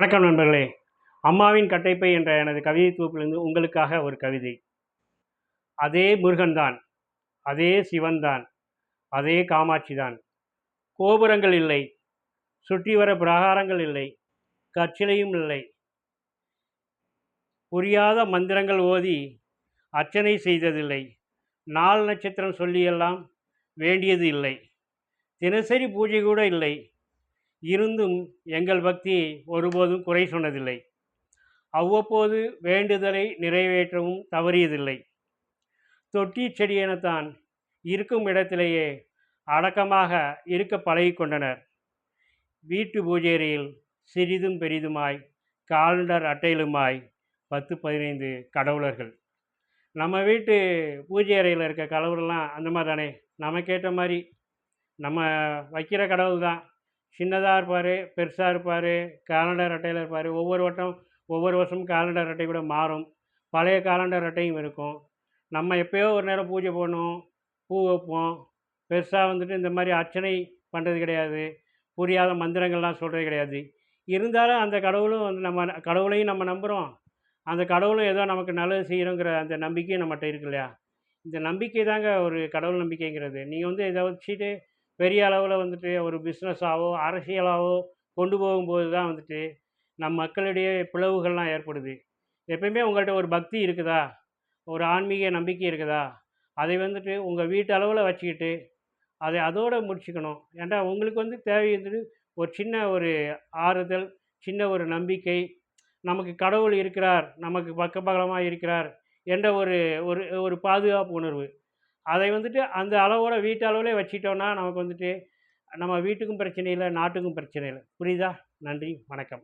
வணக்கம் நண்பர்களே. அம்மாவின் கட்டைப்பை என்ற எனது கவிதை தொகுப்பிலிருந்து உங்களுக்காக ஒரு கவிதை. அதே முருகன் தான், அதே சிவன் தான், அதே காமாட்சி தான். கோபுரங்கள் இல்லை, சுற்றி வர பிரகாரங்கள் இல்லை, கற்சிலையும் இல்லை. புரியாத மந்திரங்கள் ஓதி அர்ச்சனை செய்ததில்லை. நாள் நட்சத்திரம் சொல்லியெல்லாம் வேண்டியது இல்லை. தினசரி பூஜை கூட இல்லை. இருந்தும் எங்கள் பக்தியை ஒருபோதும் குறை சொன்னதில்லை. அவ்வப்போது வேண்டுதலை நிறைவேற்றவும் தவறியதில்லை. தொட்டி செடியெனத்தான் இருக்கும் இடத்திலேயே அடக்கமாக இருக்க பழகி கொண்டனர். வீட்டு பூஜையறையில் சிறிதும் பெரிதுமாய் காலண்டர் அட்டையிலுமாய் 10-15 கடவுளர்கள். நம்ம வீட்டு பூஜை அறையில் இருக்க கடவுள்லாம் அந்த மாதிரி தானே, நமக்கேற்ற மாதிரி நம்ம வைக்கிற கடவுள் தான். சின்னதாக இருப்பார், பெருசாக இருப்பார், காலண்டர் அட்டையில் இருப்பார். ஒவ்வொரு வருஷமும் காலண்டர் அட்டை கூட மாறும். பழைய காலண்டர் அட்டையும் இருக்கும். நம்ம எப்போயோ ஒரு நேரம் பூஜை பண்ணுவோம், பூ வைப்போம். பெருசாக வந்துட்டு இந்த மாதிரி அர்ச்சனை பண்ணுறது கிடையாது, புரியாத மந்திரங்கள்லாம் சொல்கிறது கிடையாது. இருந்தாலும் அந்த கடவுளும் வந்து நம்ம கடவுளையும் நம்ம நம்புகிறோம். அந்த கடவுளும் ஏதோ நமக்கு நல்லது செய்கிறோங்கிற அந்த நம்பிக்கையும் நம்மகிட்ட இருக்கு இல்லையா? இந்த நம்பிக்கை தாங்க ஒரு கடவுள் நம்பிக்கைங்கிறது. நீங்கள் வந்து இதை வச்சுட்டு பெரிய அளவில் வந்துட்டு ஒரு பிஸ்னஸாவோ அரசியலாவோ கொண்டு போகும்போது தான் வந்துட்டு நம் மக்களிடையே பிளவுகள்லாம் ஏற்படுது. எப்பயுமே உங்கள்கிட்ட ஒரு பக்தி இருக்குதா, ஒரு ஆன்மீக நம்பிக்கை இருக்குதா, அதை வந்துட்டு உங்கள் வீட்டு அளவில் வச்சுக்கிட்டு அதை அதோடு முடிச்சுக்கணும். ஏன்டா உங்களுக்கு வந்து தேவை வந்துட்டு ஒரு சின்ன ஒரு ஆறுதல், சின்ன ஒரு நம்பிக்கை, நமக்கு கடவுள் இருக்கிறார், நமக்கு பக்கபலமாக இருக்கிறார் என்ற ஒரு ஒரு ஒரு பாதுகாப்பு உணர்வு. அதை வந்துட்டு அந்த அளவோட வீட்டு அளவிலே வச்சுட்டோம்னா நமக்கு வந்துட்டு நம்ம வீட்டுக்கும் பிரச்சனை இல்லை, நாட்டுக்கும் பிரச்சனை இல்லை. புரியுதா? நன்றி, வணக்கம்.